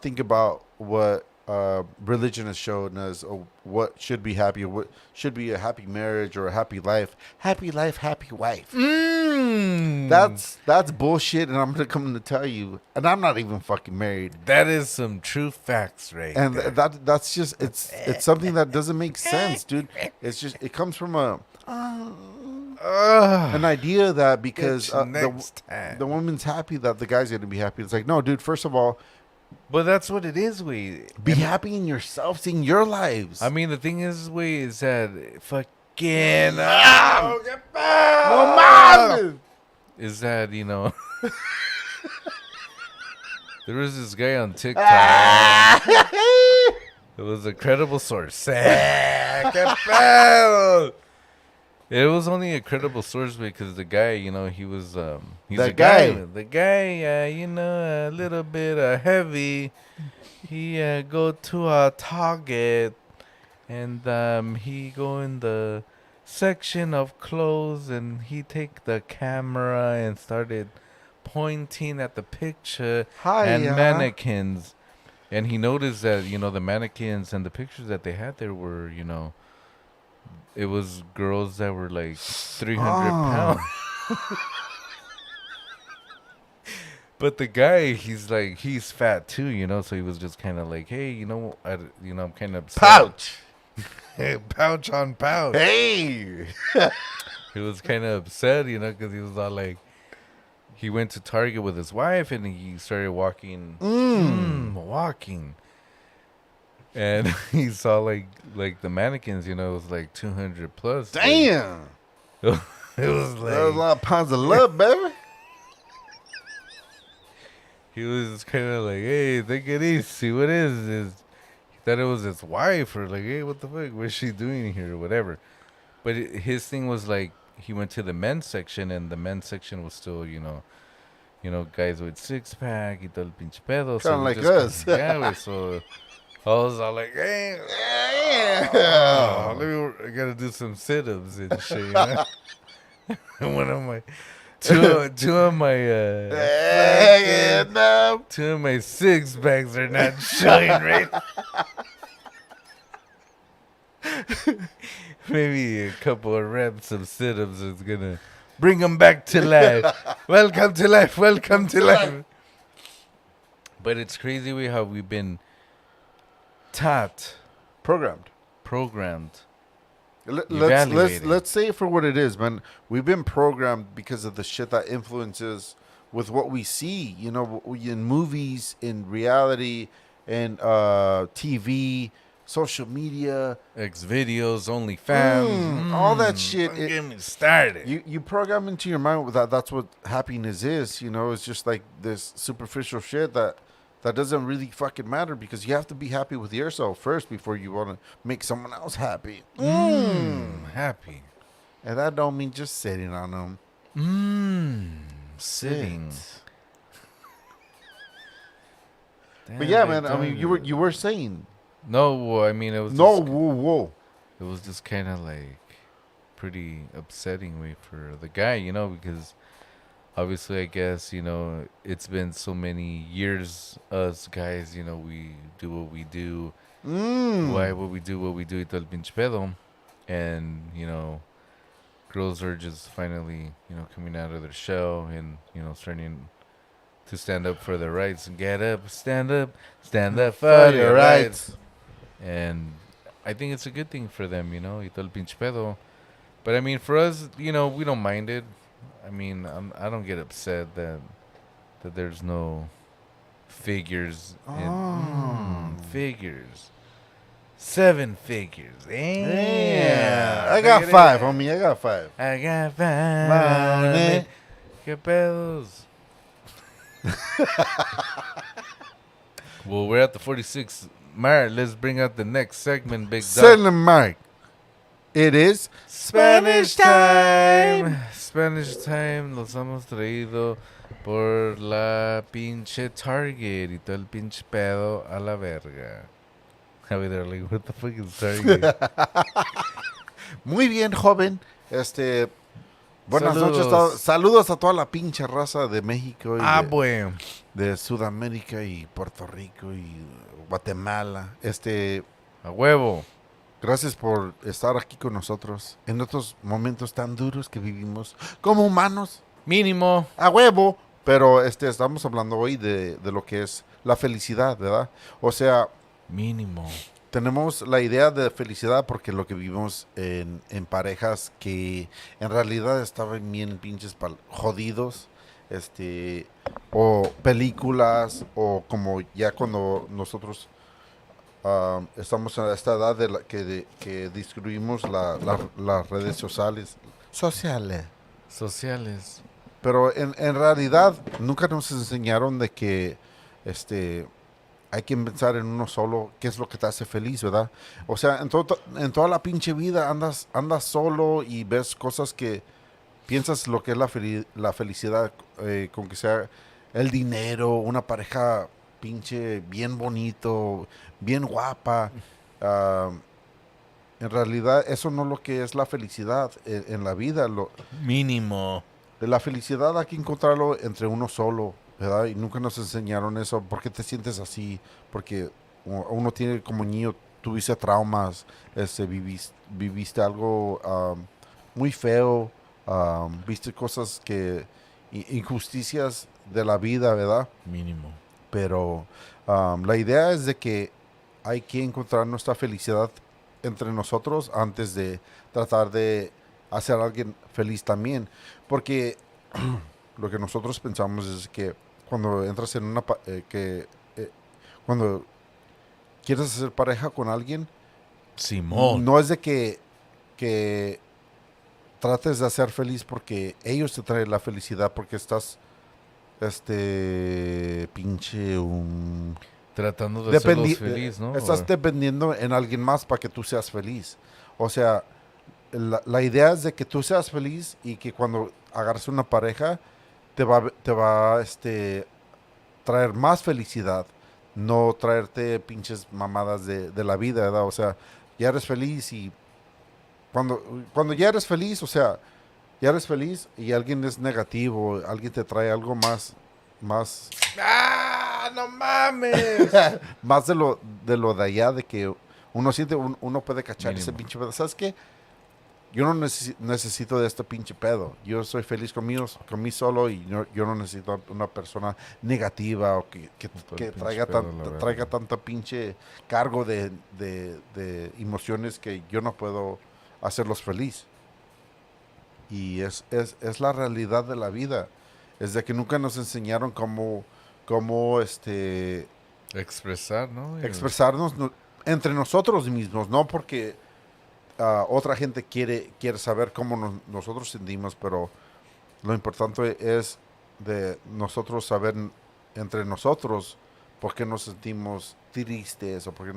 think about what religion has shown us, or what should be happy, or what should be a happy marriage or a happy life. Happy life, happy wife. That's bullshit, and I'm gonna come to tell you. And I'm not even fucking married. That is some true facts, right? And there. that's just it's something that doesn't make sense, dude. It's just it comes from an idea that because Bitch, next time. the woman's happy that the guy's gonna be happy. It's like, no, dude. First of all, But that's what it is, we. be happy in yourself, seeing your lives. I mean, the thing is, we is that fucking no mames. is that there was this guy on TikTok. It was a credible source. It was only a credible source because the guy, he was he's That a guy. guy. The guy, a little bit heavy. He go to a Target and he go in the section of clothes and he take the camera and started pointing at the picture and Hiya. mannequins. And he noticed that, the mannequins and the pictures that they had there were, it was girls that were like 300 pounds. But the guy, he's fat too, so he was just kind of like, hey, I'm kind of upset. Pouch. Pouch on pouch. Hey. He was kind of upset, because he was all like, he went to Target with his wife and he started walking. Walking. And he saw like the mannequins, it was like 200 plus. Damn. It was That was a like, lot of pounds of love, baby. he was kind of like, hey, take it easy. What is this? He thought it was his wife or like, hey, what the fuck? What's she doing here or whatever? But his thing was like, he went to the men's section and the men's section was still, guys with six pack y todo el pinche pedo. Kinda like just- us. Yeah, güey, so I was all like, hey, Yeah. I gotta do some sit-ups and shit. And one of my, two of my, Hey, no. two of my six packs are not showing right. Maybe a couple of reps of sit-ups is gonna bring them back to life. Welcome to life. Welcome to life. But it's crazy how we've been taught, Programmed. Let's Evaluating. say it for what it is, man. We've been programmed because of the shit that influences with what we see, in movies, in reality, in TV, social media, X videos, OnlyFans, all that shit. Don't get me started. You program into your mind that that's what happiness is. It's just like this superficial shit that that doesn't really fucking matter because you have to be happy with yourself first before you want to make someone else happy. Happy. And that don't mean just sitting on them. Sitting. But yeah, man. I mean, you were saying. No, well, I mean, it was No, just, whoa. it was just kind of like pretty upsetting way for the guy, you know, because obviously, I guess, you know, it's been so many years, us guys, you know, we do what we do. Why would we do what we do? Y todo el pinche pedo. And, you know, girls are just finally, you know, coming out of their shell and, you know, starting to stand up for their rights and get up, stand up for your rights. And I think it's a good thing for them, you know, y todo el pinche pedo. But I mean, for us, you know, we don't mind it. I mean, I don't get upset that there's no figures. Figures. 7 figures. Yeah. I got 5, homie. I got 5. I got 5. Money. ¿Qué pedos? Well, we're at the 46 mark. Let's bring out the next segment, Big Dog. Send them, Mike. It is Spanish time. Spanish time. Los hemos traído por la pinche Target y todo el pinche pedo a la verga. I mean, they're like, what the fuck is Target? muy bien, joven. Buenas Saludos. noches. Saludos a toda la pinche raza de México y Bueno. de Sudamérica y Puerto Rico y Guatemala. A huevo. Gracias por estar aquí con nosotros en estos momentos tan duros que vivimos como humanos. Mínimo. A huevo. Pero estamos hablando hoy de lo que es la felicidad, ¿verdad? O sea, Mínimo. tenemos la idea de felicidad porque lo que vivimos en parejas que en realidad estaban bien pinches jodidos, o películas, o como ya cuando nosotros estamos en esta edad que distribuimos las redes sociales. Sociales. Pero en realidad nunca nos enseñaron de que hay que pensar en uno solo, qué es lo que te hace feliz, ¿verdad? O sea, en toda la pinche vida andas solo y ves cosas que piensas lo que es la felicidad, con que sea el dinero, una pareja pinche bien bonito, bien guapa. En realidad eso no es lo que es la felicidad en la vida. Mínimo. La felicidad hay que encontrarlo entre uno solo, ¿verdad? Y nunca nos enseñaron eso. ¿Por qué te sientes así? Porque uno tiene como niño, tuviste traumas, viviste algo muy feo, viste cosas injusticias de la vida, ¿verdad? Mínimo. Pero la idea es de que hay que encontrar nuestra felicidad entre nosotros antes de tratar de hacer a alguien feliz también. Porque lo que nosotros pensamos es que cuando entras en cuando quieres hacer pareja con alguien, Simón. no es de que trates de hacer feliz porque ellos te traen la felicidad, porque estás pinche Tratando de hacerlos feliz, ¿no? Estás dependiendo en alguien más para que tú seas feliz. O sea, la idea es de que tú seas feliz y que cuando agarres una pareja te va traer más felicidad, no traerte pinches mamadas de la vida, ¿verdad? O sea, ya eres feliz y cuando ya eres feliz, o sea, ya eres feliz y alguien es negativo, alguien te trae algo más ¡Ah, no mames! más de lo de allá, de que uno siente, uno puede cachar ese pinche pedo. ¿Sabes qué? Yo no necesito de este pinche pedo. Yo soy feliz conmigo solo y yo no necesito una persona negativa o que traiga tanta pinche cargo de emociones que yo no puedo hacerlos feliz. Y es la realidad de la vida. Es de que nunca nos enseñaron cómo Expresar, ¿no? expresarnos entre nosotros mismos, no porque otra gente quiere saber cómo nosotros sentimos, pero lo importante es de nosotros saber entre nosotros por qué nos sentimos tristes o por qué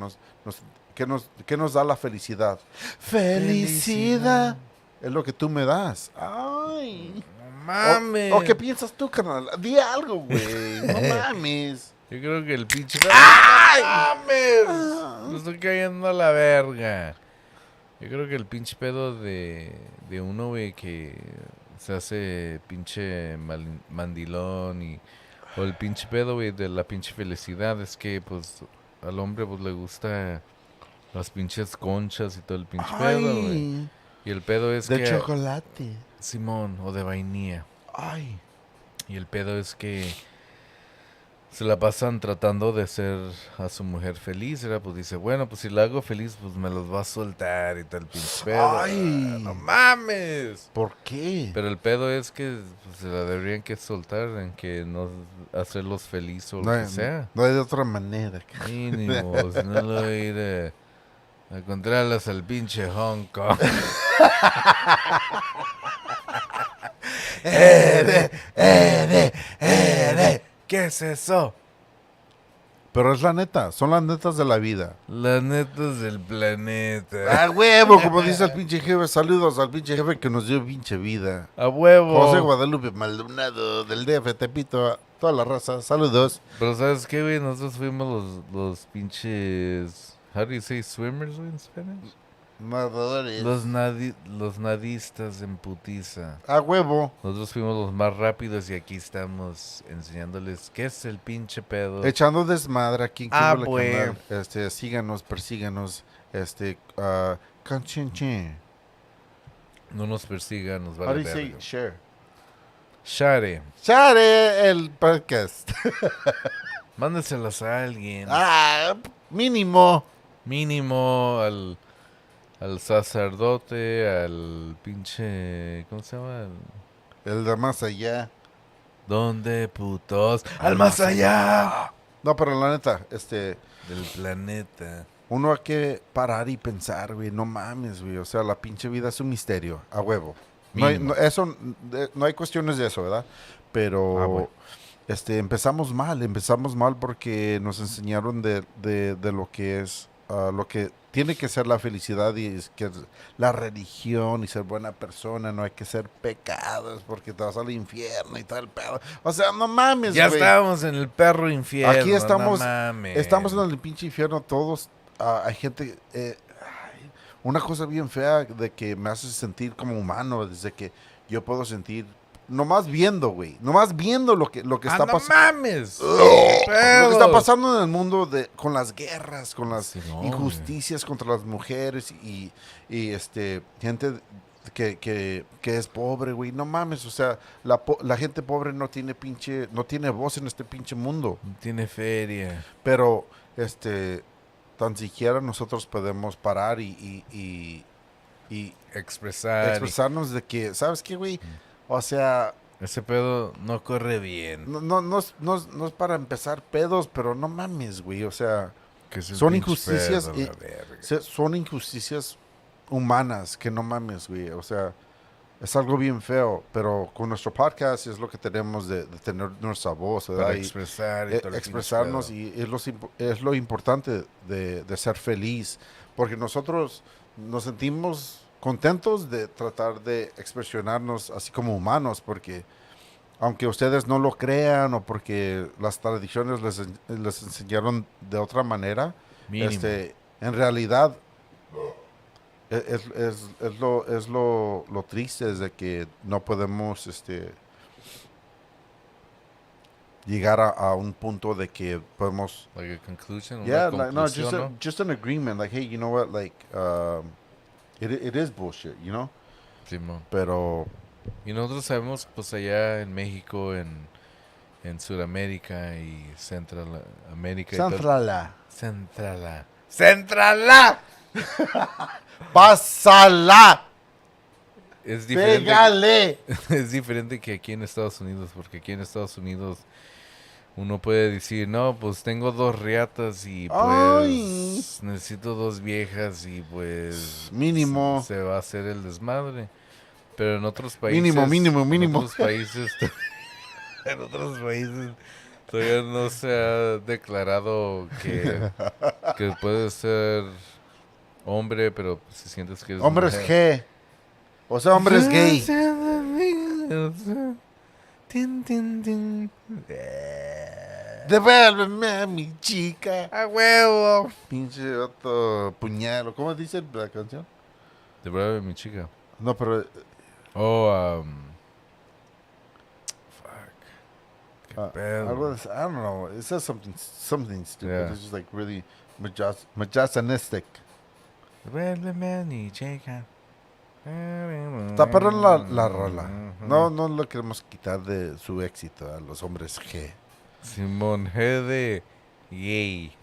qué nos da la felicidad. Felicidad. Es lo que tú me das. Ay. No mames. ¿O qué piensas tú, carnal? Di algo, güey. No mames. Yo creo que el pinche... ¡Ay! ¡Mames! Me estoy cayendo a la verga. Yo creo que el pinche pedo de uno, güey, que se hace pinche mandilón y... O el pinche pedo, güey, de la pinche felicidad es que, pues, al hombre, pues, le gusta las pinches conchas y todo el pinche pedo, güey. Ay. Y el pedo es De que... chocolate. Simón, o de vainilla. Ay. Y el pedo es que se la pasan tratando de hacer a su mujer feliz, ¿verdad? Pues dice, bueno, pues si la hago feliz, pues me los va a soltar y tal pinche pedo. Ay. ¡No mames! ¿Por qué? Pero el pedo es que pues, se la deberían que soltar, en que no hacerlos feliz o lo que sea. No hay de otra manera. Mínimo, si no lo voy a ir a encontrarlas al pinche Hong Kong. ¿Qué es eso? Pero es la neta, son las netas de la vida. Las netas del planeta. ¡A huevo! Como dice el pinche jefe. Saludos al pinche jefe que nos dio pinche vida. A huevo. José Guadalupe Maldonado del DF, Tepito, toda la raza. Saludos. Pero ¿sabes qué, güey? Nosotros fuimos los pinches... How do you say swimmers, güey, en Spanish? Nadadores. Los nadistas en putiza. A huevo. Nosotros fuimos los más rápidos y aquí estamos enseñándoles qué es el pinche pedo. Echando desmadre aquí en Ah, Cuba, güey. canal. Síganos, persíganos. Conchinche. No nos persigan, nos How do vale you say verga. share? Share. Share el podcast. Mándeselas a alguien. Mínimo. Mínimo al sacerdote, al pinche... ¿Cómo se llama? El de más allá. ¿Dónde putos? ¡Al más allá! No, pero la neta, Del planeta. uno hay que parar y pensar, güey. No mames, güey. O sea, la pinche vida es un misterio. A huevo. No hay, Mínimo. no hay cuestiones de eso, ¿verdad? Pero bueno. empezamos mal porque nos enseñaron de lo que es, lo que tiene que ser la felicidad y es que la religión y ser buena persona, no hay que ser pecados porque te vas al infierno y todo el pedo. O sea, no mames, Ya güey. estábamos en el perro infierno. Aquí estamos, no mames. estamos en el pinche infierno todos. Hay gente, una cosa bien fea de que me hace sentir como humano, desde que yo puedo sentir, nomás viendo, güey, nomás viendo lo que está no pasando. mames. Lo que está Pedos. pasando en el mundo con las guerras, con las Sí, no, injusticias contra las mujeres y gente que es pobre, güey. No mames, o sea, la gente pobre no tiene voz en este pinche mundo. No tiene feria. Pero, tan siquiera nosotros podemos parar y expresarnos de que, ¿sabes qué, güey? O sea, Ese pedo no corre bien. no es para empezar pedos, pero no mames, güey. O sea, Que es el son pinche injusticias pedo, y- la verga. son injusticias humanas que no mames, güey. O sea, es algo bien feo, pero con nuestro podcast es lo que tenemos de tener nuestra voz, ¿verdad? Para Y, expresar y todo el expresarnos pinche y es lo importante de ser feliz, porque nosotros nos sentimos contentos de tratar de expresionarnos así como humanos, porque aunque ustedes no lo crean o porque las tradiciones les enseñaron de otra manera, Mínimo. en realidad es lo triste es de que no podemos llegar a un punto de que podemos Like a conclusion, yeah una like, no conclusión, ¿no? just an agreement like, hey, you know what, like it is bullshit, you know, Simón. pero Y nosotros sabemos, pues allá en México, en Sudamérica y Central América. Centrala, Centrala. ¡Centrala! pásala, Es diferente. pégale. Es diferente que aquí en Estados Unidos, porque aquí en Estados Unidos uno puede decir, no, pues tengo 2 riatas y pues Ay. necesito 2 viejas y pues Mínimo. se va a hacer el desmadre. Pero en otros países... Mínimo. En otros países... en otros países Todavía no se ha declarado que puedes ser hombre, pero si sientes que eres Hombres mujer. G. O sea, hombres gay. Tin, tin, tin. Devuélveme a mi chica. ¡A huevo! Pinche otro puñal. ¿Cómo dice la canción? De verdad, mi chica. No, pero Oh, fuck. Qué algo pedo. de, I don't know. It says something stupid. Yeah. It's just like really misogynistic. Devuélveme a mi chica. Está perra la rola. No le queremos quitar de su éxito a los hombres G. Simón G de gay.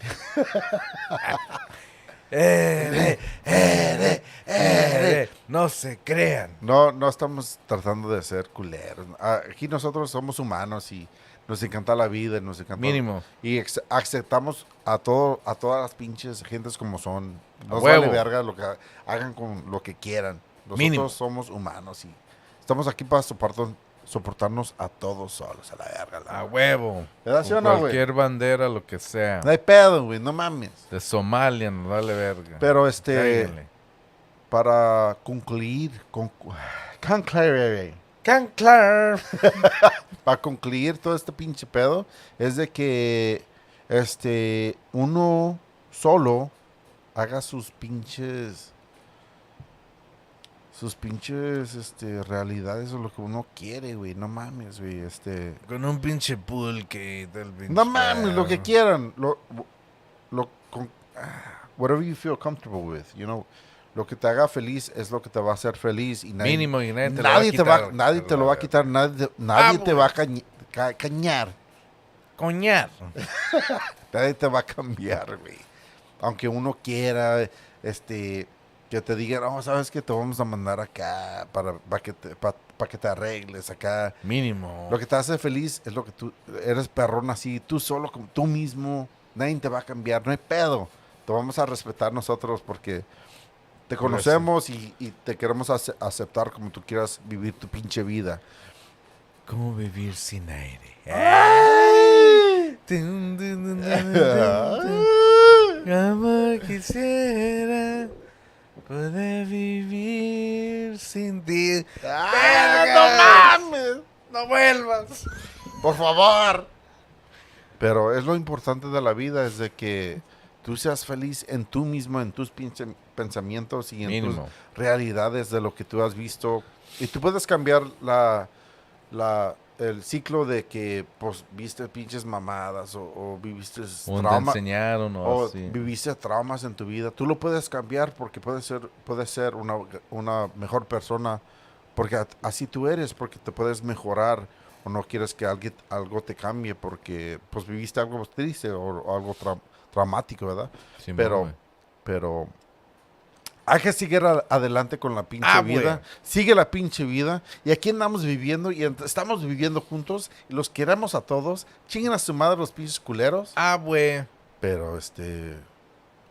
No se crean. No estamos tratando de ser culeros. Aquí nosotros somos humanos y nos encanta la vida, nos encanta Mínimo. y aceptamos a todas las pinches gentes como son. A Nos huevo. vale verga lo que hagan con lo que quieran. Nosotros Mínimo. somos humanos y estamos aquí para soportarnos a todos solos, a la verga. A huevo. ¿Verdad, sí o Con no, güey? cualquier bandera, lo que sea. No hay pedo, güey, no mames. De Somalia, no vale verga. Pero Cáiganle. para concluir, Canclar. para concluir todo este pinche pedo, es de que uno solo haga sus pinches realidades o lo que uno quiere, güey. No mames, güey. Con un pinche pulque y tal pinche. No mames, lo que quieran. Whatever you feel comfortable with, you know. Lo que te haga feliz es lo que te va a hacer feliz y nadie, Mínimo y nadie te lo va a nadie quitar. nadie te lo va a quitar, nadie te va a cañar, Coñar. nadie te va a cambiar, güey. Aunque uno quiera, que te digan, no, sabes que te vamos a mandar acá para que te arregles acá. Mínimo. Lo que te hace feliz es lo que tú eres perrón así, tú solo, como tú mismo, nadie te va a cambiar, no hay pedo. Te vamos a respetar nosotros porque te conocemos y te queremos aceptar como tú quieras vivir tu pinche vida. ¿Cómo vivir sin aire? Como quisiera poder vivir sin ti. ¡No mames! ¡No vuelvas! Por favor. Pero es lo importante de la vida, es de que tú seas feliz en tú mismo, en tus pensamientos y en Mínimo. tus realidades de lo que tú has visto. Y tú puedes cambiar el ciclo de que pues viste pinches mamadas o viviste O te traumas enseñaron o así. viviste traumas en tu vida. Tú lo puedes cambiar porque puedes ser una mejor persona porque así tú eres, porque te puedes mejorar o no quieres que algo te cambie porque pues viviste algo triste o algo traumático, ¿verdad? Sí, pero güey. pero hay que seguir adelante con la pinche vida. güey. Sigue la pinche vida. Y aquí andamos viviendo y estamos viviendo juntos. Y los queremos a todos. Chinguen a su madre los pinches culeros. Güey. Pero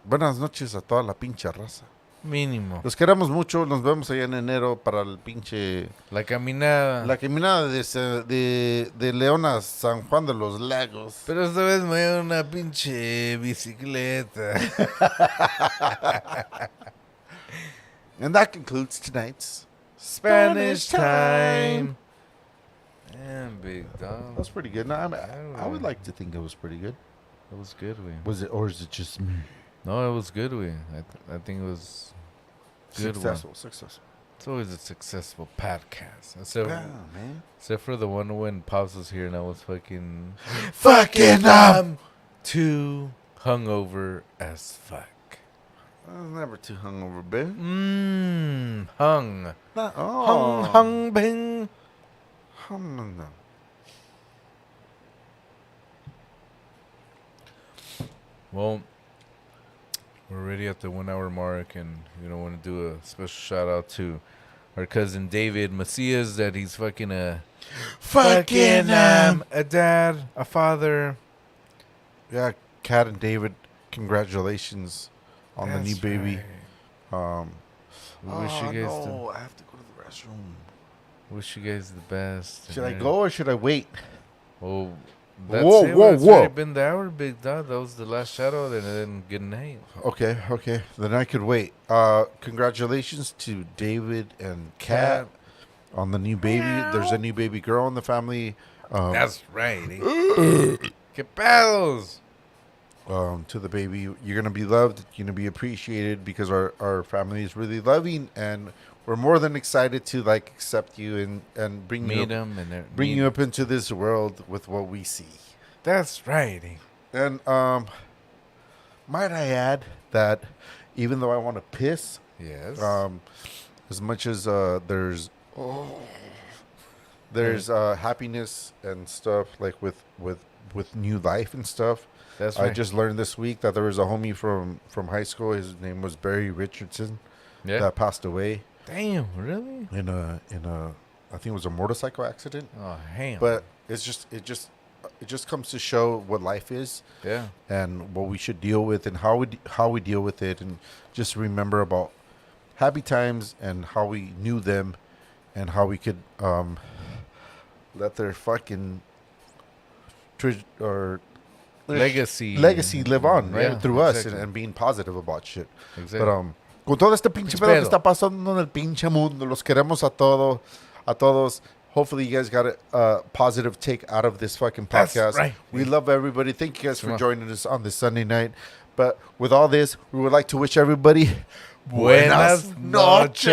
buenas noches a toda la pinche raza. Mínimo. Los queremos mucho. Nos vemos allá en enero para el pinche. La caminada. La caminada de León a San Juan de los Lagos. Pero esta vez me voy a una pinche bicicleta. And that concludes tonight's Spanish time. Damn, big dog. That's pretty good. No, I would like to think it was pretty good. It was good, güey. Was it, or is it just me? No, it was good, güey. I think it was good. Successful. It's always a successful podcast. Yeah, man. Except for the one when Pops was here and I was fucking too hungover as fuck. I was never too hungover, baby. Hung. Oh. Hung bing. Hum. Well, we're already at the 1 hour mark, and want to do a special shout out to our cousin David Macias that he's fucking a dad, a father. Yeah, Kat and David, congratulations on the new That's baby. right. We wish you guys no, I have to go to the restroom. wish you guys the best. Should I go or should I wait? Well, That's Whoa, it. whoa, That's whoa. already been the hour, big dog. That was the last shadow, and then getting hate. Okay. Then I could wait. Congratulations to David and Kat on the new baby. There's a new baby girl in the family. That's right. Que pedos? To the baby, you're gonna be loved. You're gonna be appreciated because our family is really loving, and we're more than excited to like accept you and bring Meet you them and bring you up into this world with what we see. That's right. And might I add that even though I want to piss, Yes. as much as there's happiness and stuff like with new life and stuff. That's I right. just learned this week that there was a homie from high school. His name was Barry Richardson Yeah. that passed away Damn, really? in a I think it was a motorcycle accident. Oh, damn. But it just comes to show what life is yeah. and what we should deal with and how we deal with it, and just remember about happy times and how we knew them and how we could let their fucking Legacy live on, right? Yeah, Through us exactly. and being positive about shit. Exactly. But con todo este pinche Pinche pedo que pedo. está pasando en el pinche mundo, los queremos a todos. Hopefully you guys got a positive take out of this fucking That's podcast. right. We love everybody. Thank you guys for Come on. joining us on this Sunday night. But with all this, we would like to wish everybody Buenas noches.